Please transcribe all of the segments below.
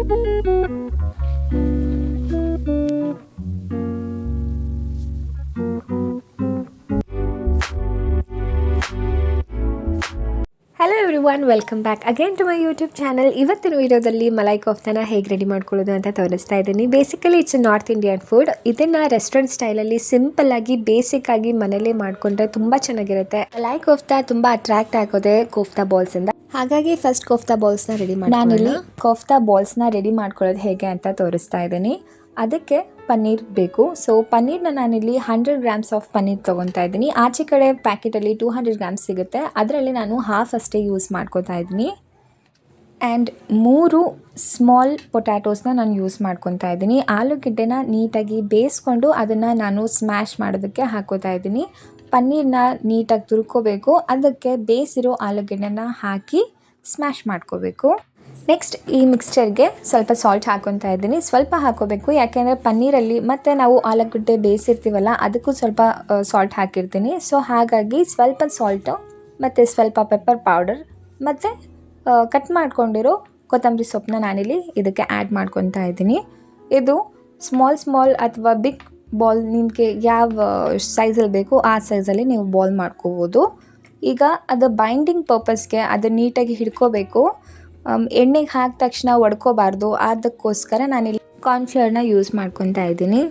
Hello everyone, welcome back again to my YouTube channel. ಇವತ್ತಿನ ವೀಡಿಯೋದಲ್ಲಿ ಮಲೈ ಕೋಫ್ತಾನ ಹೇಗೆ ರೆಡಿ ಮಾಡ್ಕೊಳ್ಳೋದು ಅಂತ ತೋರಿಸ್ತಾ ಇದ್ದೀನಿ. Basically it's north Indian food. ಇದನ್ನು ರೆಸ್ಟೋರೆಂಟ್ ಸ್ಟೈಲಲ್ಲಿ ಸಿಂಪಲ್ಲಾಗಿ ಬೇಸಿಕ್ಕಾಗಿ ಮನೇಲಿ ಮಾಡಿಕೊಂಡ್ರೆ ತುಂಬ ಚೆನ್ನಾಗಿರುತ್ತೆ. ಮಲೈ ಕೋಫ್ತಾ ತುಂಬ ಅಟ್ರಾಕ್ಟ್ ಆಗೋದೆ ಕೋಫ್ತಾ ಬಾಲ್ಸಿಂದ. ಹಾಗಾಗಿ ಫಸ್ಟ್ ಕೋಫ್ತಾ ಬಾಲ್ಸ್ನ ರೆಡಿ ಮಾಡಿ, ನಾನಿಲ್ಲಿ ಕೋಫ್ತಾ ಬಾಲ್ಸ್ನ ರೆಡಿ ಮಾಡ್ಕೊಳ್ಳೋದು ಹೇಗೆ ಅಂತ ತೋರಿಸ್ತಾ ಇದ್ದೀನಿ. ಅದಕ್ಕೆ ಪನ್ನೀರ್ ಬೇಕು. ಸೊ ಪನ್ನೀರ್ನ ನಾನಿಲ್ಲಿ 100 ಗ್ರಾಮ್ಸ್ ಆಫ್ ಪನ್ನೀರ್ ತೊಗೊತಾ ಇದ್ದೀನಿ. ಆಚೆ ಕಡೆ ಪ್ಯಾಕೆಟಲ್ಲಿ 200 ಗ್ರಾಮ್ಸ್ ಸಿಗುತ್ತೆ, ಅದರಲ್ಲಿ ನಾನು ಹಾಫ್ ಅಷ್ಟೇ ಯೂಸ್ ಮಾಡ್ಕೋತಾ ಇದ್ದೀನಿ. ಆ್ಯಂಡ್ 3 ಸ್ಮಾಲ್ ಪೊಟ್ಯಾಟೋಸ್ನ ನಾನು ಯೂಸ್ ಮಾಡ್ಕೊತಾ ಇದ್ದೀನಿ. ಆಲೂಗೆಡ್ಡೆನ ನೀಟಾಗಿ ಬೇಯಿಸ್ಕೊಂಡು ಅದನ್ನು ನಾನು ಸ್ಮ್ಯಾಶ್ ಮಾಡೋದಕ್ಕೆ ಹಾಕೋತಾ ಇದ್ದೀನಿ. ಪನ್ನೀರನ್ನ ನೀಟಾಗಿ ತುರ್ಕೋಬೇಕು. ಅದಕ್ಕೆ ಬೇಯಿಸಿರೋ ಆಲೂಗೆಡ್ಡೆನ ಹಾಕಿ ಸ್ಮ್ಯಾಶ್ ಮಾಡ್ಕೋಬೇಕು. ನೆಕ್ಸ್ಟ್ ಈ ಮಿಕ್ಸ್ಚರ್ಗೆ ಸ್ವಲ್ಪ ಸಾಲ್ಟ್ ಹಾಕೊತಾ ಇದ್ದೀನಿ. ಸ್ವಲ್ಪ ಹಾಕೋಬೇಕು, ಯಾಕೆಂದರೆ ಪನ್ನೀರಲ್ಲಿ ಮತ್ತು ನಾವು ಆಲೂಗಡ್ಡೆ ಬೇಯಿಸಿರ್ತೀವಲ್ಲ ಅದಕ್ಕೂ ಸ್ವಲ್ಪ ಸಾಲ್ಟ್ ಹಾಕಿರ್ತೀನಿ. ಸೊ ಹಾಗಾಗಿ ಸ್ವಲ್ಪ ಸಾಲ್ಟು ಮತ್ತು ಸ್ವಲ್ಪ ಪೆಪ್ಪರ್ ಪೌಡರ್ ಮತ್ತು ಕಟ್ ಮಾಡ್ಕೊಂಡಿರೋ ಕೊತ್ತಂಬರಿ ಸೊಪ್ಪನ್ನ ನಾನಿಲ್ಲಿ ಇದಕ್ಕೆ ಆ್ಯಡ್ ಮಾಡ್ಕೊತಾ ಇದ್ದೀನಿ. ಇದು ಸ್ಮಾಲ್ ಅಥವಾ ಬಿಗ್ ಬಾಲ್ ನಿಮಗೆ ಯಾವ ಸೈಜಲ್ಲಿ ಬೇಕು ಆ ಸೈಜಲ್ಲಿ ನೀವು ಬಾಲ್ ಮಾಡ್ಕೋಬೋದು. ಈಗ ಅದು ಬೈಂಡಿಂಗ್ ಪರ್ಪಸ್ಗೆ ಅದು ನೀಟಾಗಿ ಹಿಡ್ಕೋಬೇಕು. ಎಣ್ಣೆಗೆ ಹಾಕಿದ ತಕ್ಷಣ ಒಡ್ಕೋಬಾರ್ದು. ಅದಕ್ಕೋಸ್ಕರ ನಾನಿಲ್ಲಿ ಕಾರ್ನ್ಫ್ಲವರ್ನ ಯೂಸ್ ಮಾಡ್ಕೊತಾ ಇದ್ದೀನಿ.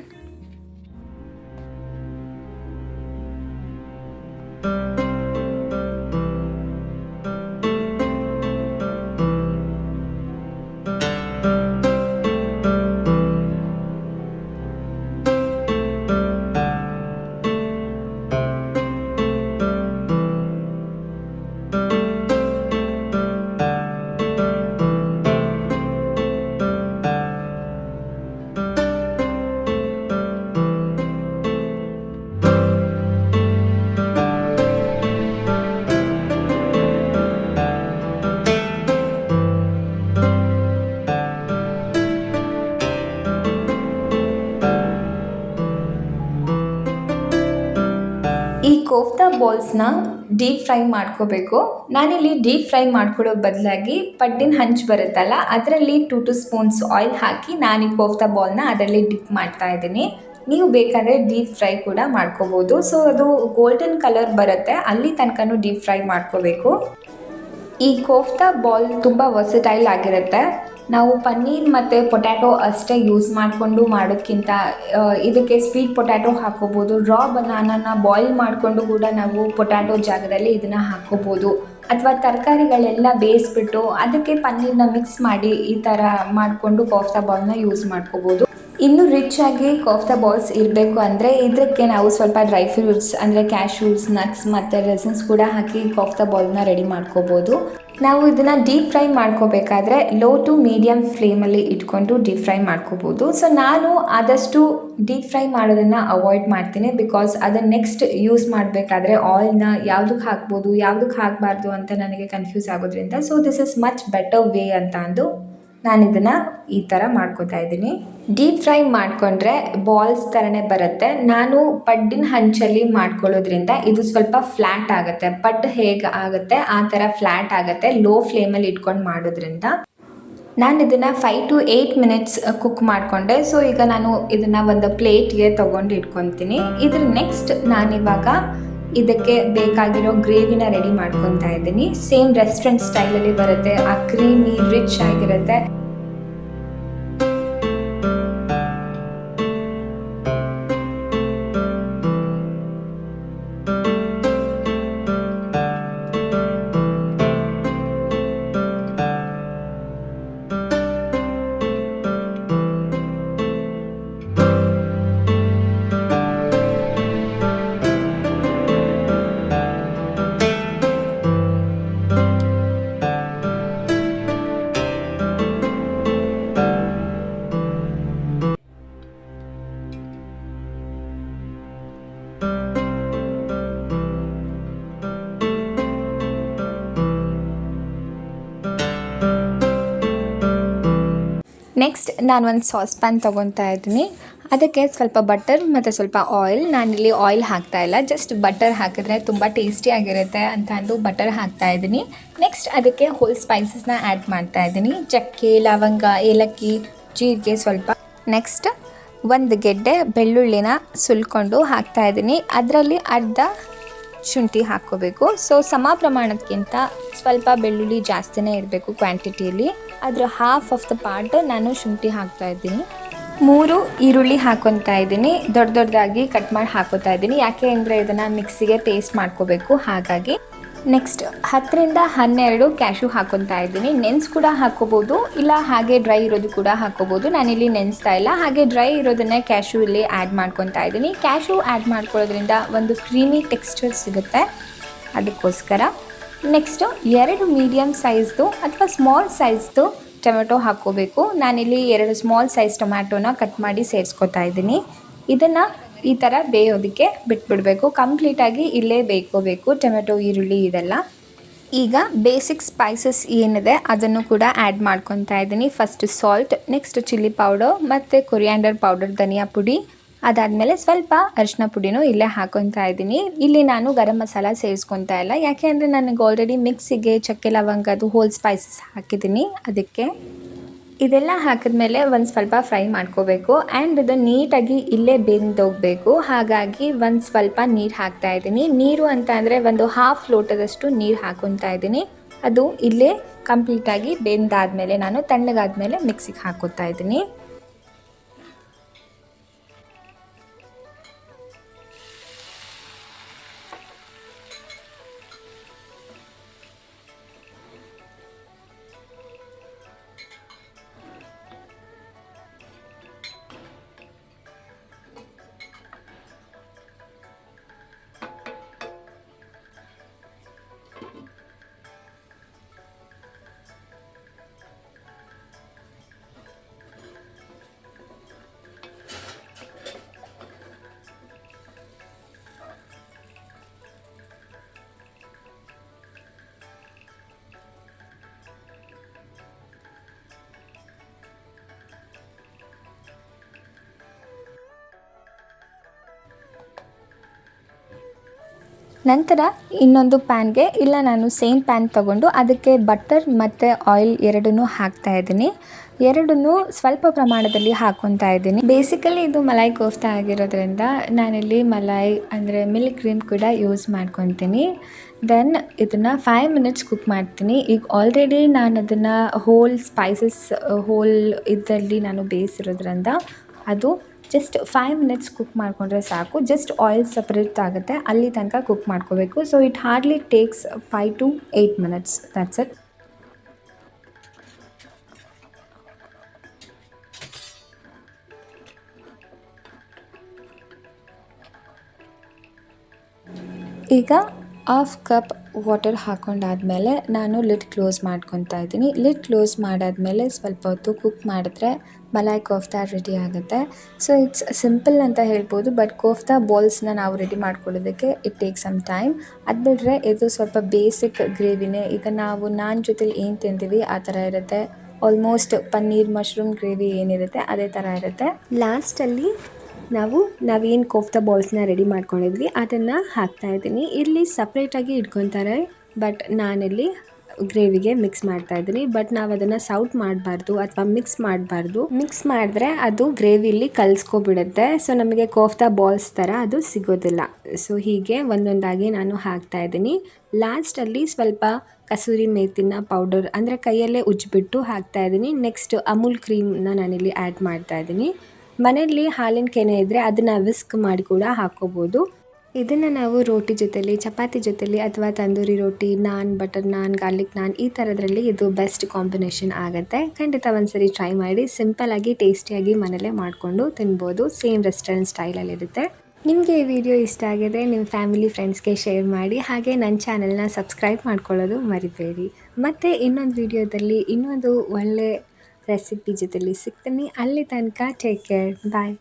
ಈ ಕೋಫ್ತಾ ಬಾಲ್ಸ್ನ ಡೀಪ್ ಫ್ರೈ ಮಾಡ್ಕೋಬೇಕು. ನಾನಿಲ್ಲಿ ಡೀಪ್ ಫ್ರೈ ಮಾಡ್ಕೊಳ್ಳೋ ಬದಲಾಗಿ ಪಡ್ಡಿನ ಹಂಚು ಬರುತ್ತಲ್ಲ ಅದರಲ್ಲಿ 2 ಸ್ಪೂನ್ಸ್ ಆಯಿಲ್ ಹಾಕಿ ನಾನು ಈ ಕೋಫ್ತಾ ಬಾಲ್ನ ಅದರಲ್ಲಿ ಡಿಪ್ ಮಾಡ್ತಾ ಇದ್ದೀನಿ. ನೀವು ಬೇಕಾದರೆ ಡೀಪ್ ಫ್ರೈ ಕೂಡ ಮಾಡ್ಕೋಬೋದು. ಸೊ ಅದು ಗೋಲ್ಡನ್ ಕಲರ್ ಬರುತ್ತೆ, ಅಲ್ಲಿ ತನಕನೂ ಡೀಪ್ ಫ್ರೈ ಮಾಡ್ಕೋಬೇಕು. ಈ ಕೋಫ್ತಾ ಬಾಲ್ ತುಂಬ ವರ್ಸಟೈಲ್ ಆಗಿರುತ್ತೆ. ನಾವು ಪನ್ನೀರ್ ಮತ್ತು ಪೊಟ್ಯಾಟೊ ಅಷ್ಟೇ ಯೂಸ್ ಮಾಡಿಕೊಂಡು ಮಾಡೋದಕ್ಕಿಂತ ಇದಕ್ಕೆ ಸ್ವೀಟ್ ಪೊಟ್ಯಾಟೊ ಹಾಕೋಬೋದು. ರಾ ಬನಾನಾನ ಬಾಯ್ಲ್ ಮಾಡಿಕೊಂಡು ಕೂಡ ನಾವು ಪೊಟ್ಯಾಟೊ ಜಾಗದಲ್ಲಿ ಇದನ್ನು ಹಾಕೋಬೋದು. ಅಥವಾ ತರಕಾರಿಗಳೆಲ್ಲ ಬೇಯಿಸ್ಬಿಟ್ಟು ಅದಕ್ಕೆ ಪನ್ನೀರನ್ನ ಮಿಕ್ಸ್ ಮಾಡಿ ಈ ಥರ ಮಾಡಿಕೊಂಡು ಕೋಫ್ತಾ ಬಾಲ್ನ ಯೂಸ್ ಮಾಡ್ಕೋಬೋದು. ಇನ್ನೂ ರಿಚ್ ಆಗಿ ಕೋಫ್ತಾ ಬಾಲ್ಸ್ ಇರಬೇಕು ಅಂದರೆ ಇದಕ್ಕೆ ನಾವು ಸ್ವಲ್ಪ ಡ್ರೈ ಫ್ರೂಟ್ಸ್ ಅಂದರೆ ಕ್ಯಾಶ್ಯೂಸ್, ನಟ್ಸ್ ಮತ್ತು ರೆಸಿನ್ಸ್ ಕೂಡ ಹಾಕಿ ಕೋಫ್ತಾ ಬಾಲ್ನ ರೆಡಿ ಮಾಡ್ಕೋಬೋದು. ನಾವು ಇದನ್ನು ಡೀಪ್ ಫ್ರೈ ಮಾಡ್ಕೋಬೇಕಾದ್ರೆ ಲೋ ಟು ಮೀಡಿಯಮ್ ಫ್ಲೇಮಲ್ಲಿ ಇಟ್ಕೊಂಡು ಡೀಪ್ ಫ್ರೈ ಮಾಡ್ಕೋಬೋದು. ಸೊ ನಾನು ಆದಷ್ಟು ಡೀಪ್ ಫ್ರೈ ಮಾಡೋದನ್ನು ಅವಾಯ್ಡ್ ಮಾಡ್ತೀನಿ, ಬಿಕಾಸ್ ಅದನ್ನು ನೆಕ್ಸ್ಟ್ ಯೂಸ್ ಮಾಡಬೇಕಾದ್ರೆ ಆಯಿಲ್ನ ಯಾವುದಕ್ಕೆ ಹಾಕ್ಬೋದು ಯಾವುದಕ್ಕೆ ಹಾಕಬಾರ್ದು ಅಂತ ನನಗೆ ಕನ್ಫ್ಯೂಸ್ ಆಗೋದ್ರಿಂದ so this is much better way ಅಂತ ಅಂದು ನಾನು ಇದನ್ನು ಈ ಥರ ಮಾಡ್ಕೋತಾ ಇದ್ದೀನಿ. ಡೀಪ್ ಫ್ರೈ ಮಾಡಿಕೊಂಡ್ರೆ ಬಾಲ್ಸ್ ಥರನೇ ಬರುತ್ತೆ. ನಾನು ಪಡ್ಡಿನ ಹಂಚಲ್ಲಿ ಮಾಡ್ಕೊಳ್ಳೋದ್ರಿಂದ ಇದು ಸ್ವಲ್ಪ ಫ್ಲ್ಯಾಟ್ ಆಗುತ್ತೆ. ಪಡ್ಡು ಹೇಗೆ ಆಗುತ್ತೆ ಆ ಥರ ಫ್ಲ್ಯಾಟ್ ಆಗುತ್ತೆ ಲೋ ಫ್ಲೇಮಲ್ಲಿ ಇಟ್ಕೊಂಡು ಮಾಡೋದ್ರಿಂದ. ನಾನು ಇದನ್ನು 5 to 8 ಮಿನಿಟ್ಸ್ ಕುಕ್ ಮಾಡಿಕೊಂಡೆ. ಸೊ ಈಗ ನಾನು ಇದನ್ನು ಒಂದು ಪ್ಲೇಟ್ಗೆ ತೊಗೊಂಡು ಇಟ್ಕೊತೀನಿ. ಇದ್ರ ನೆಕ್ಸ್ಟ್ ನಾನಿವಾಗ ಇದಕ್ಕೆ ಬೇಕಾಗಿರೋ ಗ್ರೇವಿನ ರೆಡಿ ಮಾಡ್ಕೊತಾ ಇದ್ದೀನಿ. ಸೇಮ್ ರೆಸ್ಟೋರೆಂಟ್ ಸ್ಟೈಲಲ್ಲಿ ಬರುತ್ತೆ, ಆ ಕ್ರೀಮಿ ರಿಚ್ ಆಗಿರುತ್ತೆ. ನೆಕ್ಸ್ಟ್ ನಾನು ಒಂದು ಸಾಸ್ ಪ್ಯಾನ್ ತೊಗೊತಾ ಇದ್ದೀನಿ. ಅದಕ್ಕೆ ಸ್ವಲ್ಪ ಬಟರ್ ಮತ್ತು ಸ್ವಲ್ಪ ಆಯಿಲ್, ನಾನಿಲ್ಲಿ ಆಯಿಲ್ ಹಾಕ್ತಾಯಿಲ್ಲ, ಜಸ್ಟ್ ಬಟರ್ ಹಾಕಿದ್ರೆ ತುಂಬ ಟೇಸ್ಟಿಯಾಗಿರುತ್ತೆ ಅಂತ ಅಂದು ಬಟರ್ ಹಾಕ್ತಾಯಿದ್ದೀನಿ. ನೆಕ್ಸ್ಟ್ ಅದಕ್ಕೆ ಹೋಲ್ ಸ್ಪೈಸಸ್ನ ಆ್ಯಡ್ ಮಾಡ್ತಾಯಿದ್ದೀನಿ. ಚಕ್ಕೆ, ಲವಂಗ, ಏಲಕ್ಕಿ, ಜೀರಿಗೆ ಸ್ವಲ್ಪ. ನೆಕ್ಸ್ಟ್ ಒಂದು ಗೆಡ್ಡೆ ಬೆಳ್ಳುಳ್ಳಿನ ಸುಲ್ಕೊಂಡು ಹಾಕ್ತಾಯಿದ್ದೀನಿ. ಅದರಲ್ಲಿ ಅರ್ಧ ಶುಂಠಿ ಹಾಕ್ಕೋಬೇಕು. ಸೊ ಸಮ ಪ್ರಮಾಣಕ್ಕಿಂತ ಸ್ವಲ್ಪ ಬೆಳ್ಳುಳ್ಳಿ ಜಾಸ್ತಿನೇ ಇರಬೇಕು ಕ್ವಾಂಟಿಟಿಯಲ್ಲಿ. ಅದರ ಹಾಫ್ ಆಫ್ ದ ಪಾರ್ಟ್ ನಾನು ಶುಂಠಿ ಹಾಕ್ತಾಯಿದ್ದೀನಿ. 3 ಈರುಳ್ಳಿ ಹಾಕ್ಕೊತಾ ಇದ್ದೀನಿ, ದೊಡ್ಡದಾಗಿ ಕಟ್ ಮಾಡಿ ಹಾಕೋತಾ ಇದ್ದೀನಿ. ಯಾಕೆ ಅಂದರೆ ಇದನ್ನು ಮಿಕ್ಸಿಗೆ ಪೇಸ್ಟ್ ಮಾಡ್ಕೋಬೇಕು, ಹಾಗಾಗಿ. ನೆಕ್ಸ್ಟ್ 10ರಿಂದ 12 ಕ್ಯಾಶು ಹಾಕ್ಕೊತಾ ಇದ್ದೀನಿ. ನೆನ್ಸ್ ಕೂಡ ಹಾಕ್ಕೋಬೋದು, ಇಲ್ಲ ಹಾಗೆ ಡ್ರೈ ಇರೋದು ಕೂಡ ಹಾಕ್ಕೋಬೋದು. ನಾನಿಲ್ಲಿ ನೆನೆಸ್ತಾ ಇಲ್ಲ, ಹಾಗೆ ಡ್ರೈ ಇರೋದನ್ನೇ ಕ್ಯಾಶು ಇಲ್ಲಿ ಆ್ಯಡ್ ಮಾಡ್ಕೊತಾ ಇದ್ದೀನಿ. ಕ್ಯಾಶು ಆ್ಯಡ್ ಮಾಡ್ಕೊಳ್ಳೋದ್ರಿಂದ ಒಂದು ಕ್ರೀಮಿ ಟೆಕ್ಸ್ಚರ್ ಸಿಗುತ್ತೆ, ಅದಕ್ಕೋಸ್ಕರ. ನೆಕ್ಸ್ಟು 2 ಮೀಡಿಯಮ್ ಸೈಜ್ದು ಅಥವಾ ಸ್ಮಾಲ್ ಸೈಜ್ದು ಟೊಮೆಟೊ ಹಾಕ್ಕೋಬೇಕು. ನಾನಿಲ್ಲಿ 2 ಸ್ಮಾಲ್ ಸೈಜ್ ಟೊಮ್ಯಾಟೋನ ಕಟ್ ಮಾಡಿ ಸೇರಿಸ್ಕೊತಾ ಇದ್ದೀನಿ. ಇದನ್ನು ಈ ಥರ ಬೇಯೋದಕ್ಕೆ ಬಿಟ್ಬಿಡಬೇಕು. ಕಂಪ್ಲೀಟಾಗಿ ಇಲ್ಲೇ ಬೇಯ್ಕೋಬೇಕು ಟೊಮೆಟೊ, ಈರುಳ್ಳಿ ಇದೆಲ್ಲ. ಈಗ ಬೇಸಿಕ್ ಸ್ಪೈಸಸ್ ಏನಿದೆ ಅದನ್ನು ಕೂಡ ಆ್ಯಡ್ ಮಾಡ್ಕೊತಾ ಇದ್ದೀನಿ. First salt, next chilli powder ಮತ್ತು ಕೊರಿಯಾಂಡರ್ ಪೌಡರ್, ಧನಿಯಾ ಪುಡಿ. ಅದಾದಮೇಲೆ ಸ್ವಲ್ಪ ಅರಿಶಿನ ಪುಡಿನೂ ಇಲ್ಲೇ ಹಾಕ್ಕೊತಾ ಇದ್ದೀನಿ. ಇಲ್ಲಿ ನಾನು ಗರಂ ಮಸಾಲ ಸೇರಿಸ್ಕೊತಾ ಇಲ್ಲ, ಯಾಕೆ ಅಂದರೆ ನನಗೆ ಆಲ್ರೆಡಿ ಮಿಕ್ಸಿಗೆ ಚಕ್ಕೆ ಲವಂಗದು ಹೋಲ್ ಸ್ಪೈಸಸ್ ಹಾಕಿದ್ದೀನಿ, ಅದಕ್ಕೆ. ಇದೆಲ್ಲ ಹಾಕಿದ್ಮೇಲೆ ಒಂದು ಸ್ವಲ್ಪ ಫ್ರೈ ಮಾಡ್ಕೋಬೇಕು. ಆ್ಯಂಡ್ ಇದು ನೀಟಾಗಿ ಇಲ್ಲೇ ಬೆಂದೋಗಬೇಕು, ಹಾಗಾಗಿ ಒಂದು ಸ್ವಲ್ಪ ನೀರು ಹಾಕ್ತಾಯಿದ್ದೀನಿ. ನೀರು ಅಂತ ಅಂದರೆ ಒಂದು ಹಾಫ್ ಲೋಟದಷ್ಟು ನೀರು ಹಾಕ್ಕೊತಾ ಇದ್ದೀನಿ. ಅದು ಇಲ್ಲೇ ಕಂಪ್ಲೀಟಾಗಿ ಬೆಂದಾದಮೇಲೆ ನಾನು ತಣ್ಣಗಾದ್ಮೇಲೆ ಮಿಕ್ಸಿಗೆ ಹಾಕ್ಕೊತಾ ಇದ್ದೀನಿ. ನಂತರ ಇನ್ನೊಂದು ಪ್ಯಾನ್ಗೆ, ಇಲ್ಲ ನಾನು ಸೇಮ್ ಪ್ಯಾನ್ ತೊಗೊಂಡು ಅದಕ್ಕೆ ಬಟರ್ ಮತ್ತು ಆಯಿಲ್ ಎರಡನ್ನೂ ಹಾಕ್ತಾಯಿದ್ದೀನಿ. ಎರಡನ್ನೂ ಸ್ವಲ್ಪ ಪ್ರಮಾಣದಲ್ಲಿ ಹಾಕ್ಕೊತಾ ಇದ್ದೀನಿ. ಬೇಸಿಕಲಿ ಇದು ಮಲಾಯ್ ಕೋಫ್ತಾ ಆಗಿರೋದ್ರಿಂದ ನಾನಿಲ್ಲಿ ಮಲಾಯ್ ಅಂದರೆ ಮಿಲ್ಕ್ ಕ್ರೀಮ್ ಕೂಡ ಯೂಸ್ ಮಾಡ್ಕೊತೀನಿ. ದೆನ್ ಇದನ್ನು 5 ಮಿನಿಟ್ಸ್ ಕುಕ್ ಮಾಡ್ತೀನಿ. ಈಗ ಆಲ್ರೆಡಿ ನಾನು ಅದನ್ನು ಹೋಲ್ ಸ್ಪೈಸಸ್ ಹೋಲ್ ಇದರಲ್ಲಿ ನಾನು ಬೇಯಿಸಿರೋದ್ರಿಂದ ಅದು ಜಸ್ಟ್ 5 ಮಿನಿಟ್ಸ್ ಕುಕ್ ಮಾಡಿಕೊಂಡ್ರೆ ಸಾಕು. ಜಸ್ಟ್ ಆಯಿಲ್ ಸಪ್ರೇಟ್ ಆಗುತ್ತೆ, ಅಲ್ಲಿ ತನಕ ಕುಕ್ ಮಾಡ್ಕೋಬೇಕು. So it hardly takes 5 to 8 minutes, that's it. ಈಗ 1/2 ಕಪ್ ವಾಟರ್ ಹಾಕ್ಕೊಂಡಾದ್ಮೇಲೆ ನಾನು ಲಿಡ್ ಕ್ಲೋಸ್ ಮಾಡ್ಕೊತಾ ಇದ್ದೀನಿ. ಲಿಡ್ ಕ್ಲೋಸ್ ಮಾಡಾದಮೇಲೆ ಸ್ವಲ್ಪ ಹೊತ್ತು ಕುಕ್ ಮಾಡಿದ್ರೆ ಮಲಾಯ್ ಕೋಫ್ತಾ ರೆಡಿ ಆಗುತ್ತೆ. ಸೊ ಇಟ್ಸ್ ಸಿಂಪಲ್ ಅಂತ ಹೇಳ್ಬೋದು, ಬಟ್ ಕೋಫ್ತಾ ಬಾಲ್ಸ್ನ ನಾವು ರೆಡಿ ಮಾಡ್ಕೊಳ್ಳೋದಕ್ಕೆ ಇಟ್ ಟೇಕ್ ಸಮ್ ಟೈಮ್. ಅದು ಬಿಟ್ಟರೆ ಇದು ಸ್ವಲ್ಪ ಬೇಸಿಕ್ ಗ್ರೇವಿನೇ. ಈಗ ನಾವು ನಾನ್ ಜೊತೆಲಿ ಏನು ತಿಂತೀವಿ ಆ ಥರ ಇರುತ್ತೆ. ಆಲ್ಮೋಸ್ಟ್ ಪನ್ನೀರ್ ಮಶ್ರೂಮ್ ಗ್ರೇವಿ ಏನಿರುತ್ತೆ ಅದೇ ಥರ ಇರುತ್ತೆ. ಲಾಸ್ಟಲ್ಲಿ ನಾವೇನು ಕೋಫ್ತಾ ಬಾಲ್ಸ್ನ ರೆಡಿ ಮಾಡ್ಕೊಂಡಿದ್ವಿ ಅದನ್ನು ಹಾಕ್ತಾಯಿದ್ದೀನಿ. ಇಲ್ಲಿ ಸಪ್ರೇಟಾಗಿ ಇಟ್ಕೊತಾರೆ, ಬಟ್ ನಾನಿಲ್ಲಿ ಗ್ರೇವಿಗೆ ಮಿಕ್ಸ್ ಮಾಡ್ತಾಯಿದ್ದೀನಿ. ಬಟ್ ನಾವು ಅದನ್ನು ಸೌಟ್ ಮಾಡಬಾರ್ದು ಅಥವಾ ಮಿಕ್ಸ್ ಮಾಡಬಾರ್ದು. ಮಿಕ್ಸ್ ಮಾಡಿದ್ರೆ ಅದು ಗ್ರೇವಿಲಿ ಕಲಿಸ್ಕೊಬಿಡುತ್ತೆ. ಸೊ ನಮಗೆ ಕೋಫ್ತಾ ಬಾಲ್ಸ್ ಥರ ಅದು ಸಿಗೋದಿಲ್ಲ. ಸೊ ಹೀಗೆ ಒಂದೊಂದಾಗಿ ನಾನು ಹಾಕ್ತಾಯಿದ್ದೀನಿ. ಲಾಸ್ಟಲ್ಲಿ ಸ್ವಲ್ಪ ಕಸೂರಿ ಮೇಥಿನ ಪೌಡರ್ ಅಂದರೆ ಕೈಯಲ್ಲೇ ಉಜ್ಜಿಬಿಟ್ಟು ಹಾಕ್ತಾಯಿದ್ದೀನಿ. ನೆಕ್ಸ್ಟ್ ಅಮೂಲ್ ಕ್ರೀಮ್ನ ನಾನಿಲ್ಲಿ ಆ್ಯಡ್ ಮಾಡ್ತಾಯಿದ್ದೀನಿ. ಮನೆಯಲ್ಲಿ ಹಾಲಿನ ಕೆನೆ ಇದ್ದರೆ ಅದನ್ನು ವಿಸ್ಕ್ ಮಾಡಿ ಕೂಡ ಹಾಕ್ಕೋಬೋದು. ಇದನ್ನು ನಾವು ರೋಟಿ ಜೊತೆಲಿ, ಚಪಾತಿ ಜೊತೆಲಿ ಅಥವಾ ತಂದೂರಿ ರೋಟಿ, ನಾನ್, ಬಟರ್ ನಾನ್, ಗಾರ್ಲಿಕ್ ನಾನ್ ಈ ಥರದ್ರಲ್ಲಿ ಇದು ಬೆಸ್ಟ್ ಕಾಂಬಿನೇಷನ್ ಆಗುತ್ತೆ. ಖಂಡಿತ ಒಂದ್ಸರಿ ಟ್ರೈ ಮಾಡಿ. ಸಿಂಪಲ್ಲಾಗಿ ಟೇಸ್ಟಿಯಾಗಿ ಮನೇಲೇ ಮಾಡಿಕೊಂಡು ತಿನ್ಬೋದು. ಸೇಮ್ ರೆಸ್ಟೋರೆಂಟ್ ಸ್ಟೈಲಲ್ಲಿರುತ್ತೆ. ನಿಮಗೆ ಈ ವಿಡಿಯೋ ಇಷ್ಟ ಆಗಿದ್ರೆ ನಿಮ್ಮ ಫ್ಯಾಮಿಲಿ ಫ್ರೆಂಡ್ಸ್ಗೆ ಶೇರ್ ಮಾಡಿ. ಹಾಗೆ ನನ್ನ ಚಾನಲ್ನ ಸಬ್ಸ್ಕ್ರೈಬ್ ಮಾಡ್ಕೊಳ್ಳೋದು ಮರಿಬೇಡಿ. ಮತ್ತು ಇನ್ನೊಂದು ವಿಡಿಯೋದಲ್ಲಿ ಇನ್ನೊಂದು ಒಳ್ಳೆ ರೆಸಿಪಿ ಜೊತೆಲಿ ಸಿಗ್ತೀನಿ. ಅಲ್ಲಿ ತನಕ ಟೇಕ್ ಕೇರ್, ಬಾಯ್.